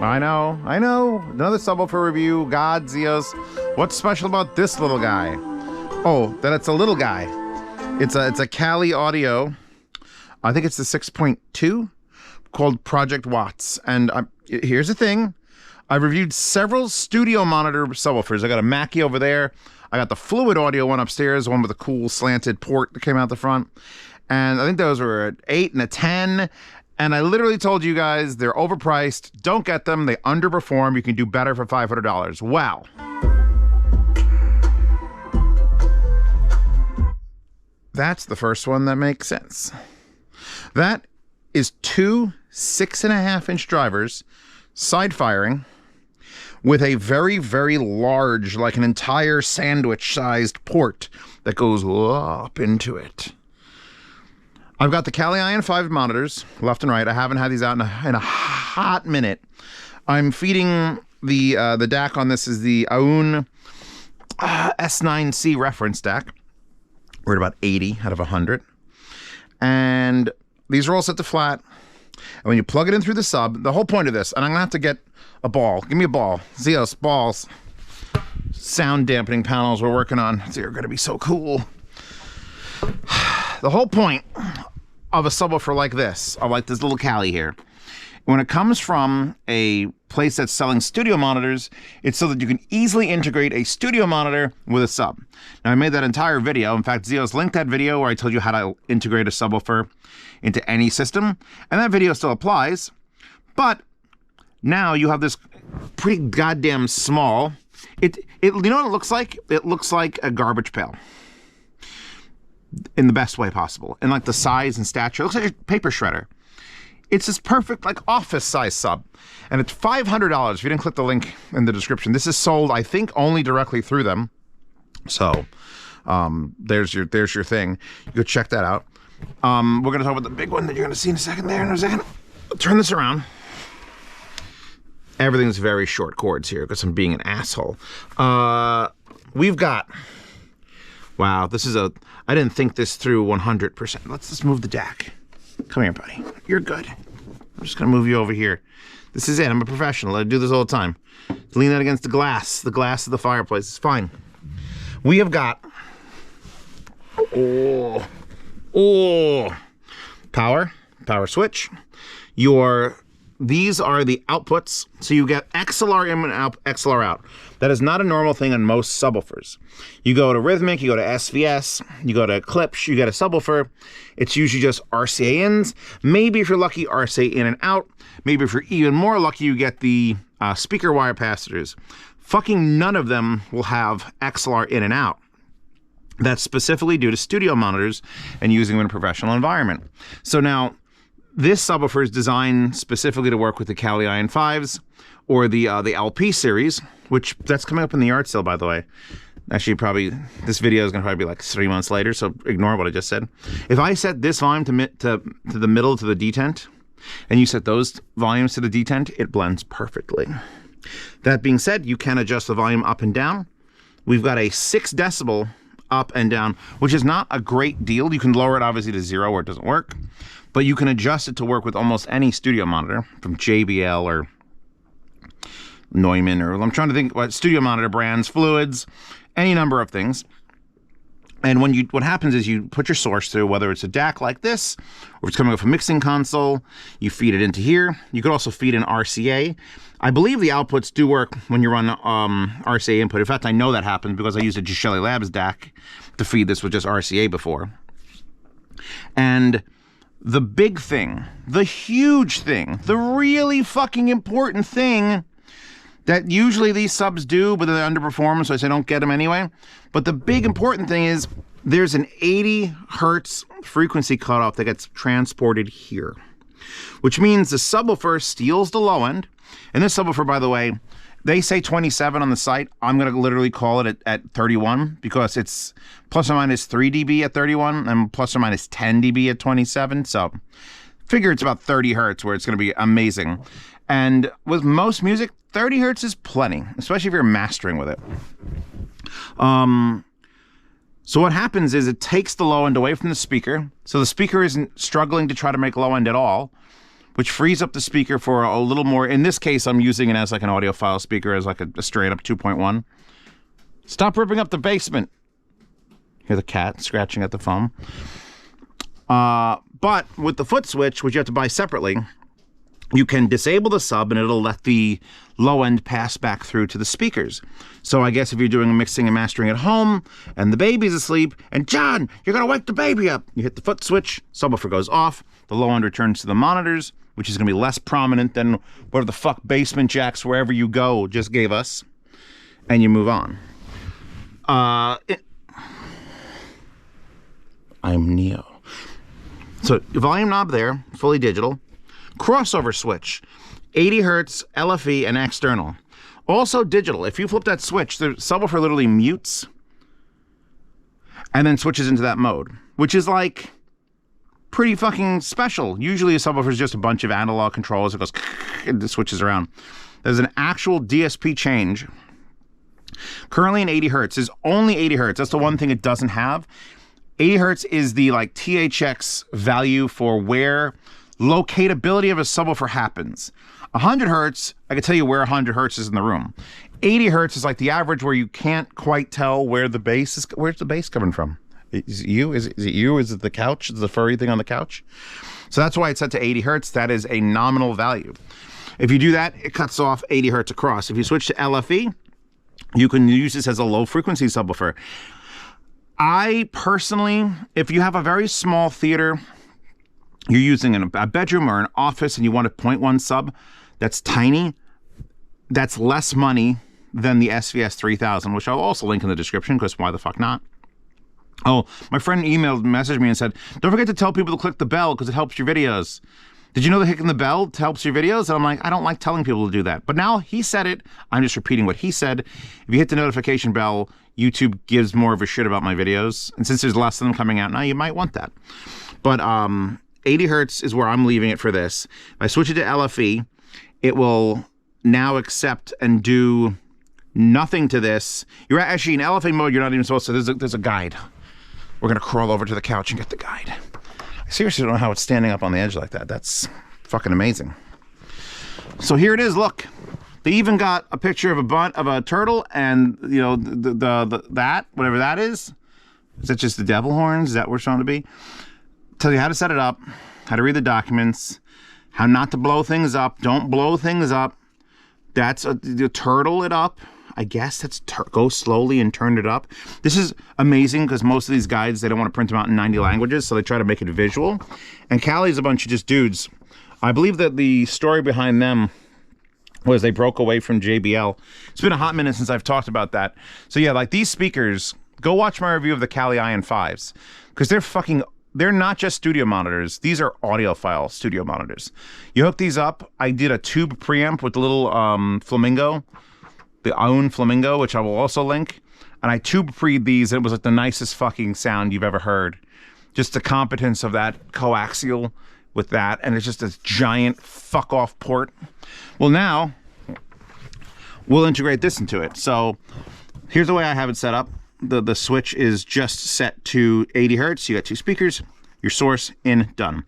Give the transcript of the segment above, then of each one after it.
I know. Another subwoofer review. God, Zeos. What's special about this little guy? Oh, that it's a little guy. It's a Kali Audio. I think it's the 6.2 called Project Watts. And here's the thing. I've reviewed several studio monitor subwoofers. I got a Mackie over there. I got the Fluid Audio one upstairs, one with a cool slanted port that came out the front. And I think those were an 8 and a 10. And I literally told you guys they're overpriced. Don't get them. They underperform. You can do better for $500. Wow. That's the first one that makes sense. That is two 6.5-inch drivers side firing with a very, very large, like an entire sandwich-sized port that goes up into it. I've got the Kali IN5 monitors, left and right. I haven't had these out in a hot minute. I'm feeding the DAC on this is the AUN S9C reference DAC. We're at about 80 out of 100. And these are all set to flat. And when you plug it in through the sub, the whole point of this, and I'm gonna have to get a ball. Give me a ball. Zeos, balls. Sound dampening panels we're working on. They're gonna be so cool. The whole point of a subwoofer like this, or like this little Kali here, when it comes from a place that's selling studio monitors, it's so that you can easily integrate a studio monitor with a sub. Now, I made that entire video. In fact, Zeos linked that video where I told you how to integrate a subwoofer into any system, and that video still applies, but now you have this pretty goddamn small, you know what it looks like? It looks like a garbage pail. In the best way possible. And like the size and stature, it looks like a paper shredder. It's this perfect, like, office size sub. And it's $500 if you didn't click the link in the description. This is sold, I think, only directly through them. So, there's your thing. You go check that out. We're gonna talk about the big one that you're gonna see in a second there. In a second. I'll turn this around. Everything's very short cords here because I'm being an asshole. We've got, wow, this is I didn't think this through 100%. Let's just move the DAC. Come here, buddy. You're good. I'm just gonna move you over here. This is it. I'm a professional. I do this all the time. Lean that against the glass of the fireplace. It's fine. We have got, power switch. These are the outputs. So you get XLR in and out, XLR out. That is not a normal thing on most subwoofers. You go to Rhythmic, you go to SVS, you go to Klipsch, you get a subwoofer. It's usually just RCA ins. Maybe if you're lucky, RCA in and out. Maybe if you're even more lucky, you get the speaker wire capacitors. Fucking none of them will have XLR in and out. That's specifically due to studio monitors and using them in a professional environment. So now, this subwoofer is designed specifically to work with the Kali IN5s or the LP series, which that's coming up in the yard sale, by the way. Actually, probably this video is going to probably be like 3 months later, so ignore what I just said. If I set this volume to the middle to the detent, and you set those volumes to the detent, it blends perfectly. That being said, you can adjust the volume up and down. We've got a 6 decibel up and down, which is not a great deal. You can lower it obviously to 0 where it doesn't work, but you can adjust it to work with almost any studio monitor from JBL or Neumann, or I'm trying to think what studio monitor brands, Fluids, any number of things. And what happens is you put your source through, whether it's a DAC like this, or it's coming off a mixing console, you feed it into here. You could also feed in RCA. I believe the outputs do work when you run RCA input. In fact, I know that happens because I used a Gishelli Labs DAC to feed this with just RCA before. And the big thing, the huge thing, the really fucking important thing that usually these subs do, but they underperform, so I say don't get them anyway. But the big important thing is there's an 80 hertz frequency cutoff that gets transported here, which means the subwoofer steals the low end. And this subwoofer, by the way, they say 27 on the site. I'm going to literally call it at 31 because it's plus or minus 3 dB at 31 and plus or minus 10 dB at 27. So figure it's about 30 hertz where it's going to be amazing. And with most music, 30 hertz is plenty, especially if you're mastering with it. So what happens is it takes the low end away from the speaker. So the speaker isn't struggling to try to make low end at all. which frees up the speaker for a little more. In this case, I'm using it as like an audiophile speaker, as like a straight up 2.1. Stop ripping up the basement. Hear the cat scratching at the foam. But with the foot switch, which you have to buy separately, you can disable the sub and it'll let the low end pass back through to the speakers. So I guess if you're doing mixing and mastering at home and the baby's asleep and John, you're gonna wake the baby up, you hit the foot switch, subwoofer goes off, the low end returns to the monitors, which is gonna be less prominent than whatever the fuck basement jacks wherever you go just gave us, and you move on. I'm Neo. So volume knob there, fully digital. Crossover switch, 80 hertz, LFE, and external. Also digital. If you flip that switch, the subwoofer literally mutes and then switches into that mode, which is like pretty fucking special. Usually a subwoofer is just a bunch of analog controls. It goes and it switches around. There's an actual DSP change. Currently in 80 hertz is only 80 hertz. That's the one thing it doesn't have. 80 hertz is the like THX value for where locatability of a subwoofer happens. 100 hertz, I can tell you where 100 hertz is in the room. 80 hertz is like the average where you can't quite tell where the bass is. Where's the bass coming from? Is it you? Is it you? Is it the couch? Is it the furry thing on the couch? So that's why it's set to 80 hertz. That is a nominal value. If you do that, it cuts off 80 hertz across. If you switch to LFE, you can use this as a low frequency subwoofer. I personally, if you have a very small theater, you're using a bedroom or an office and you want a 0.1 sub that's tiny, that's less money than the SVS 3000, which I'll also link in the description because why the fuck not? Oh, my friend messaged me and said, don't forget to tell people to click the bell because it helps your videos. Did you know that hitting the bell helps your videos? And I'm like, I don't like telling people to do that. But now he said it. I'm just repeating what he said. If you hit the notification bell, YouTube gives more of a shit about my videos. And since there's less of them coming out now, you might want that. But 80 hertz is where I'm leaving it for this. If I switch it to LFE, it will now accept and do nothing to this. You're actually in LFE mode, you're not even supposed to. There's a guide. We're going to crawl over to the couch and get the guide. I seriously don't know how it's standing up on the edge like that. That's fucking amazing. So here it is, look. They even got a picture of a turtle and, you know, that, whatever that is. Is that just the devil horns? Is that what it's trying to be? Tell you how to set it up, how to read the documents, how not to blow things up. Don't blow things up. That's the turtle it up. I guess that's go slowly and turn it up. This is amazing because most of these guides, they don't want to print them out in 90 languages, so they try to make it visual. And Kali's a bunch of just dudes. I believe that the story behind them was they broke away from JBL. It's been a hot minute since I've talked about that. So yeah, like these speakers, go watch my review of the Kali Ion 5s because they're not just studio monitors. These are audiophile studio monitors. You hook these up. I did a tube preamp with the little flamingo, the Audiophile flamingo, which I will also link. And I tube pre'd these. And it was like the nicest fucking sound you've ever heard. Just the competence of that coaxial with that. And it's just this giant fuck off port. Well, now we'll integrate this into it. So here's the way I have it set up. The switch is just set to 80 hertz. You got two speakers, your source in, done.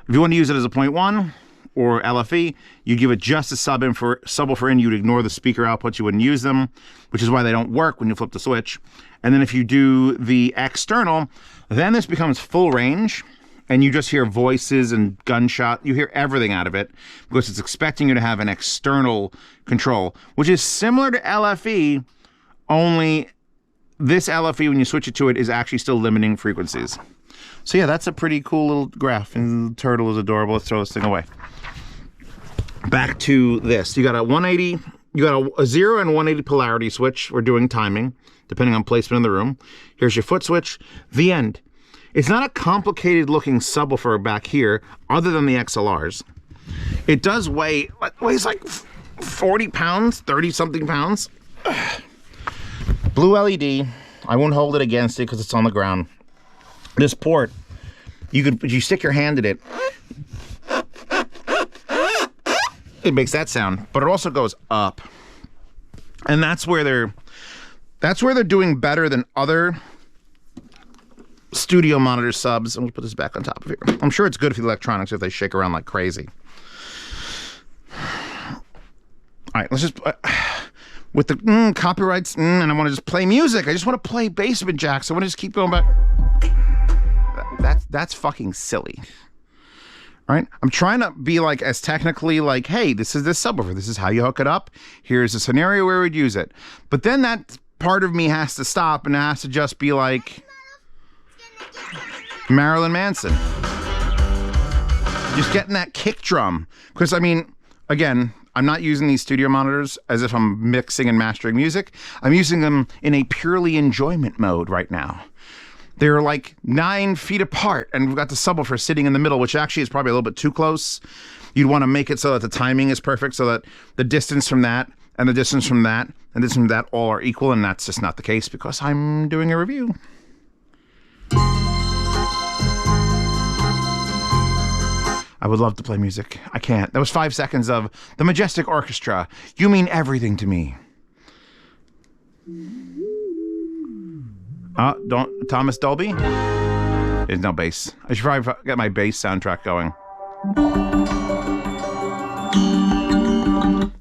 If you want to use it as a 0.1 or LFE, you give it just a subwoofer in. You'd ignore the speaker outputs. You wouldn't use them, which is why they don't work when you flip the switch. And then if you do the external, then this becomes full range and you just hear voices and gunshot. You hear everything out of it because it's expecting you to have an external control, which is similar to LFE, only this LFE, when you switch it to it, is actually still limiting frequencies. So yeah, that's a pretty cool little graph. And the turtle is adorable. Let's throw this thing away. Back to this. You got a 180, you got a 0 and 180 polarity switch. We're doing timing, depending on placement in the room. Here's your foot switch. The end. It's not a complicated looking subwoofer back here, other than the XLRs. It does weigh, it weighs like 40 pounds, 30 something pounds. Blue LED. I won't hold it against it because it's on the ground. This port, you stick your hand in it, it makes that sound, but it also goes up. And that's where they're doing better than other studio monitor subs. I'm gonna put this back on top of here. I'm sure it's good for the electronics if they shake around like crazy. All right, let's just with the copyrights, and I want to just play music. I just want to play basement jacks. I want to just keep going back. That's fucking silly. All right, I'm trying to be like as technically like, hey, this is this subwoofer. This is how you hook it up. Here's a scenario where we'd use it. But then that part of me has to stop and it has to just be like Marilyn Manson. Just getting that kick drum. Because, I mean, again, I'm not using these studio monitors as if I'm mixing and mastering music. I'm using them in a purely enjoyment mode right now. They're like 9 feet apart, and we've got the subwoofer sitting in the middle, which actually is probably a little bit too close. You'd want to make it so that the timing is perfect, so that the distance from that and the distance from that and the distance from that all are equal, and that's just not the case because I'm doing a review. I would love to play music. I can't. That was 5 seconds of the Majestic Orchestra. You mean everything to me. Don't Thomas Dolby? There's no bass. I should probably get my bass soundtrack going.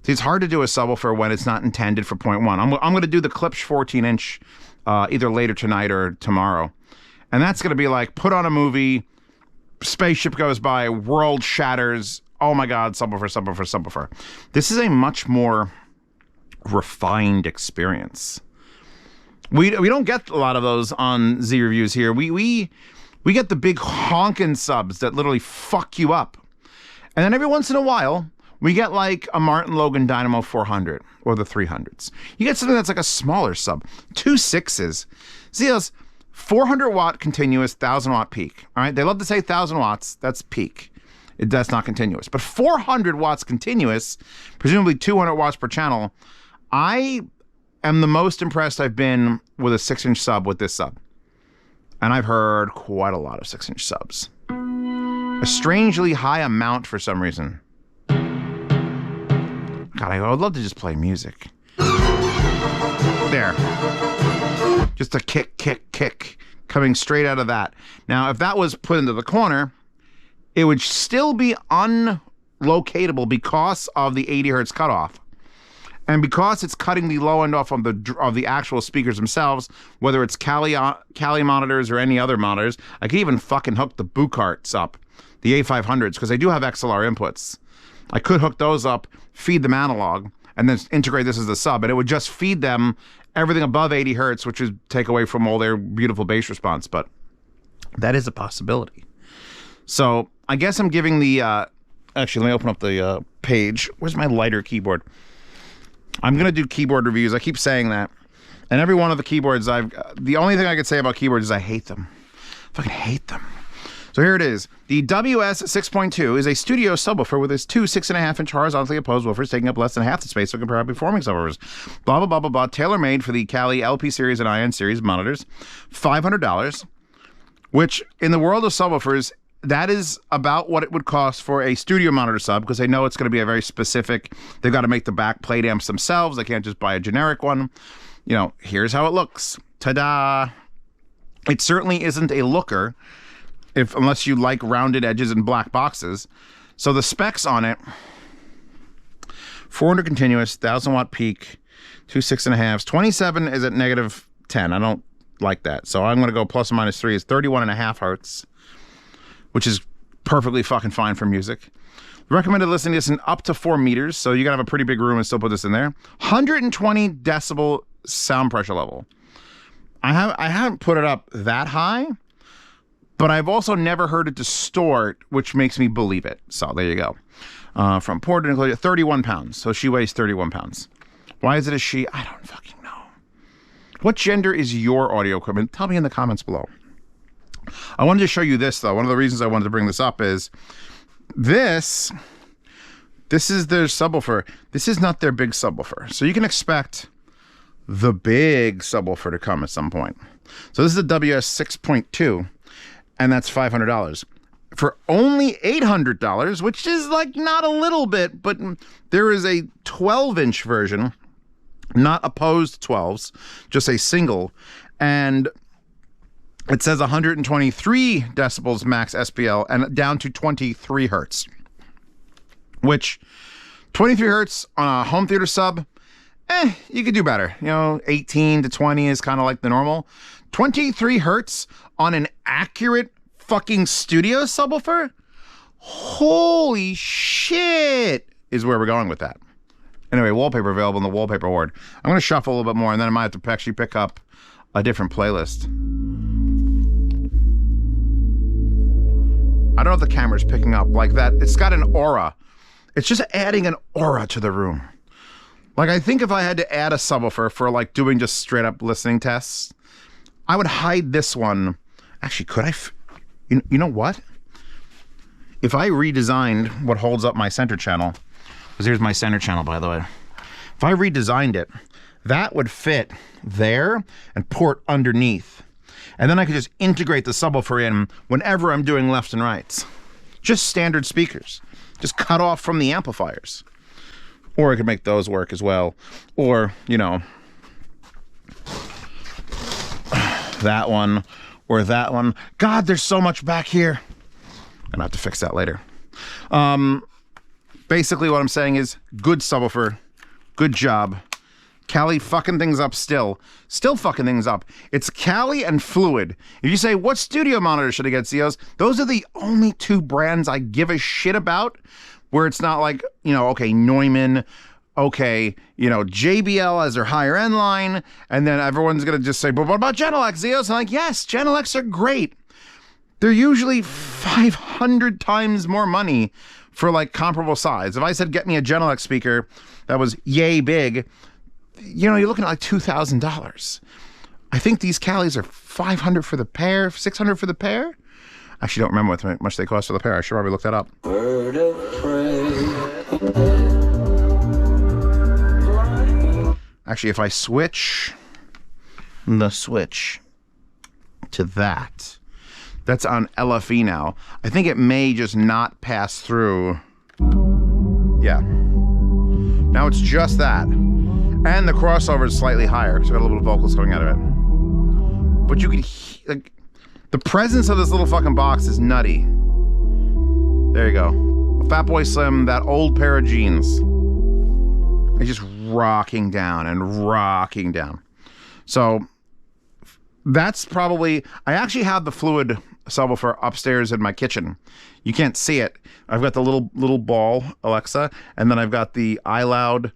See, it's hard to do a subwoofer when it's not intended for 0.1. I'm going to do the Klipsch 14-inch either later tonight or tomorrow. And that's going to be like, put on a movie, spaceship goes by, world shatters, oh my God, subwoofer, subwoofer, subwoofer. This is a much more refined experience. We don't get a lot of those on Z Reviews here. We get the big honkin' subs that literally fuck you up. And then every once in a while, we get like a Martin Logan Dynamo 400 or the 300s. You get something that's like a smaller sub. 2 6s. Zeos, 400 watt continuous, 1000 watt peak. All right, they love to say 1000 watts. That's peak. That's not continuous. But 400 watts continuous, presumably 200 watts per channel. I am the most impressed I've been with a 6-inch sub with this sub. And I've heard quite a lot of 6-inch subs. A strangely high amount for some reason. God, I would love to just play music. There. Just a kick, kick, kick coming straight out of that. Now, if that was put into the corner, it would still be unlocatable because of the 80 hertz cutoff. And because it's cutting the low end off of the actual speakers themselves, whether it's Kali monitors or any other monitors, I could even fucking hook the Bucarts up, the A500s, because they do have XLR inputs. I could hook those up, feed them analog, and then integrate this as the sub, and it would just feed them everything above 80 hertz, which would take away from all their beautiful bass response, but that is a possibility. So I guess I'm giving the, actually, let me open up the page. Where's my lighter keyboard? I'm going to do keyboard reviews. I keep saying that. And every one of the keyboards the only thing I could say about keyboards is I hate them. I fucking hate them. So here it is. The WS-6.2 is a studio subwoofer with its 2 6.5-inch horizontally opposed woofers taking up less than half the space of comparable performing subwoofers. Blah, blah, blah, blah, blah. Tailor-made for the Kali LP series and IN series monitors. $500, which in the world of subwoofers, that is about what it would cost for a studio monitor sub, because they know it's going to be a very specific, they've got to make the back plate amps themselves. They can't just buy a generic one. You know, here's how it looks. Ta-da! It certainly isn't a looker, unless you like rounded edges and black boxes. So the specs on it, 400 continuous, 1000 watt peak, 2 6.5s, 27 is at -10. I don't like that. So I'm going to go plus or minus 3 is 31.5 hertz. Which is perfectly fucking fine for music. Recommended listening to this in up to 4 meters, so you gotta have a pretty big room and still put this in there. 120 decibel sound pressure level. I haven't put it up that high, but I've also never heard it distort, which makes me believe it. So there you go. From port to include 31 pounds. So she weighs 31 pounds. Why is it a she? I don't fucking know. What gender is your audio equipment? Tell me in the comments below. I wanted to show you this, though. One of the reasons I wanted to bring this up is this is their subwoofer. This is not their big subwoofer. So you can expect the big subwoofer to come at some point. So this is the WS-6.2, and that's $500. For only $800, which is like not a little bit, but there is a 12-inch version, not opposed 12s, just a single, and it says 123 decibels max SPL and down to 23 hertz, which 23 hertz on a home theater sub, you could do better. You know, 18 to 20 is kind of like the normal. 23 hertz on an accurate fucking studio subwoofer? Holy shit is where we're going with that. Anyway, wallpaper available in the wallpaper ward. I'm going to shuffle a little bit more, and then I might have to actually pick up a different playlist. I don't know if the camera's picking up like that. It's got an aura. It's just adding an aura to the room. Like, I think if I had to add a subwoofer for like doing just straight up listening tests, I would hide this one. Actually, could I? You know what? If I redesigned what holds up my center channel, because here's my center channel, by the way. If I redesigned it, that would fit there and port underneath. And then I could just integrate the subwoofer in whenever I'm doing lefts and rights. Just standard speakers. Just cut off from the amplifiers. Or I could make those work as well. Or, you know, that one or that one. God, there's so much back here. I'm gonna have to fix that later. Basically what I'm saying is good subwoofer, good job. Kali fucking things up still fucking things up. It's Kali and Fluid. If you say, what studio monitor should I get, Zeos? Those are the only two brands I give a shit about, where it's not like, you know, okay, Neumann, okay, you know, JBL as their higher end line, and then everyone's gonna just say, but what about Genelex, Zeos? I'm like, yes, Genelex are great. They're usually 500 times more money for like comparable size. If I said, get me a Genelex speaker that was yay big, you know, you're looking at like $2,000. I think these Kalis are $500 for the pair, $600 for the pair. I actually don't remember how much they cost for the pair. I should probably look that up. Bird of prey. Actually, if I switch the switch to that, that's on LFE now. I think it may just not pass through. Yeah. Now it's just that. And the crossover is slightly higher, so got a little bit of vocals coming out of it. But you could like, the presence of this little fucking box is nutty. There you go. Fatboy Slim, that old pair of jeans. It's just rocking down and rocking down. So that's probably, I actually have the Fluid subwoofer upstairs in my kitchen. You can't see it. I've got the little ball Alexa, and then I've got the iLoud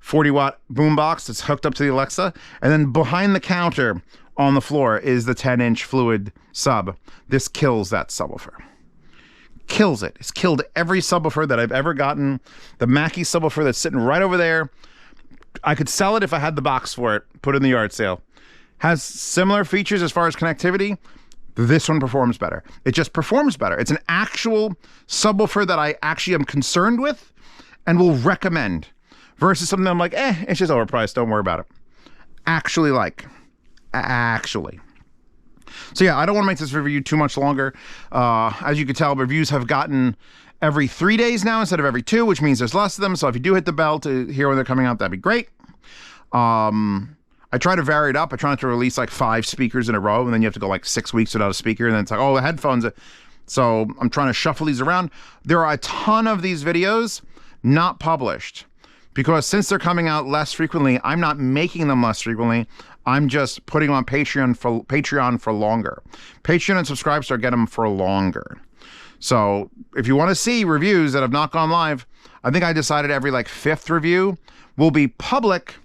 40-watt boombox that's hooked up to the Alexa, and then behind the counter on the floor is the 10-inch Fluid sub. This kills that subwoofer. Kills it. It's killed every subwoofer that I've ever gotten. The Mackie subwoofer that's sitting right over there. I could sell it if I had the box for it. Put it in the yard sale. Has similar features as far as connectivity. This one performs better. It just performs better. It's an actual subwoofer that I actually am concerned with and will recommend. Versus something I'm like, it's just overpriced, don't worry about it. Actually. So yeah, I don't want to make this review too much longer. As you can tell, reviews have gotten every 3 days now instead of every 2, which means there's less of them. So if you do hit the bell to hear when they're coming out, that'd be great. I try to vary it up. I try not to release like 5 speakers in a row, and then you have to go like 6 weeks without a speaker, and then it's like, oh, the headphones. So I'm trying to shuffle these around. There are a ton of these videos not published. Because since they're coming out less frequently, I'm not making them less frequently. I'm just putting them on Patreon for longer. Patreon and Subscribestar get them for longer. So if you want to see reviews that have not gone live, I think I decided every like 5th review will be public,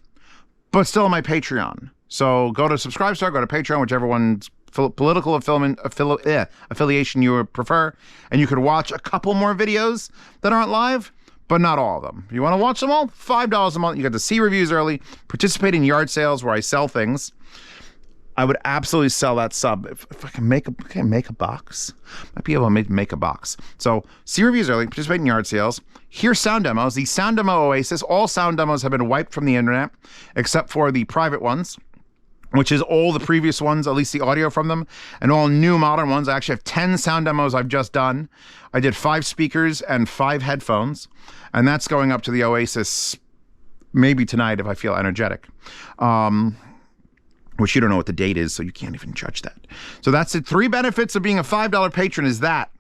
but still on my Patreon. So go to Subscribestar, go to Patreon, whichever one's political affiliation you prefer, and you could watch a couple more videos that aren't live, but not all of them. If you want to watch them all, $5 a month. You get to see reviews early, participate in yard sales where I sell things. I would absolutely sell that sub. If I can make a box, might be able to make a box. So see reviews early, participate in yard sales, hear sound demos. The Sound Demo Oasis, all sound demos have been wiped from the internet, except for the private ones, which is all the previous ones, at least the audio from them, and all new modern ones. I actually have 10 sound demos I've just done. I did 5 speakers and 5 headphones, and that's going up to the Oasis maybe tonight if I feel energetic. Which you don't know what the date is, so you can't even judge that. So that's it. 3 benefits of being a $5 patron is that.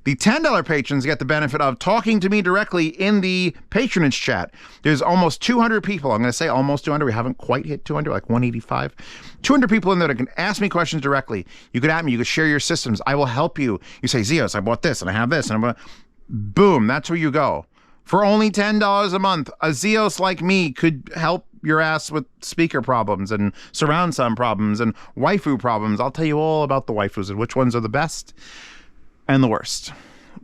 The $10 patrons get the benefit of talking to me directly in the patronage chat. There's almost 200 people. I'm going to say almost 200. We haven't quite hit 200, like 185. 200 people in there that can ask me questions directly. You could at me. You could share your systems. I will help you. You say, Zeos, I bought this and I have this. And boom, that's where you go. For only $10 a month, a Zeos like me could help your ass with speaker problems and surround sound problems and waifu problems. I'll tell you all about the waifus and which ones are the best and the worst.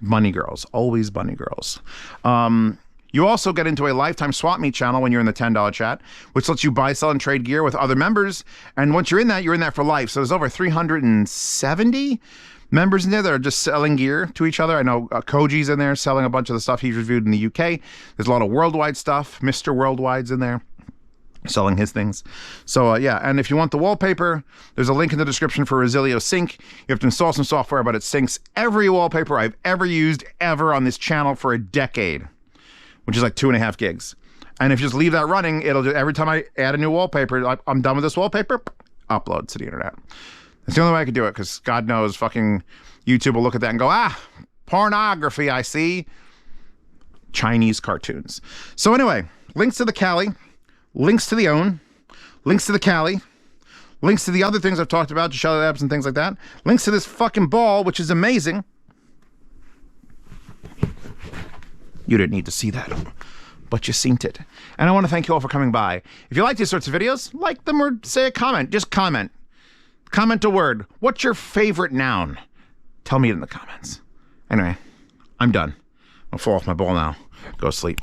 Bunny girls, always bunny girls. You also get into a lifetime swap meet channel when you're in the $10 chat, which lets you buy, sell, and trade gear with other members. And once you're in that for life. So there's over 370 members in there that are just selling gear to each other. I know Koji's in there selling a bunch of the stuff he's reviewed in the UK. There's a lot of worldwide stuff. Mr. Worldwide's in there selling his things. So yeah, and if you want the wallpaper, there's a link in the description for Resilio Sync. You have to install some software, but it syncs every wallpaper I've ever used ever on this channel for a decade, which is like 2.5 gigs. And if you just leave that running, it'll just, every time I add a new wallpaper, like, I'm done with this wallpaper, upload to the internet. That's the only way I could do it, because God knows fucking YouTube will look at that and go, ah, pornography, I see. Chinese cartoons. So anyway, links to the Kali, links to the Own, links to the Kali, links to the other things I've talked about, Shell Labs and things like that, links to this fucking ball, which is amazing. You didn't need to see that, but you seen it. And I want to thank you all for coming by. If you like these sorts of videos, like them or say a comment. Just comment. Comment a word. What's your favorite noun? Tell me it in the comments. Anyway, I'm done. I'll fall off my ball now. Go sleep.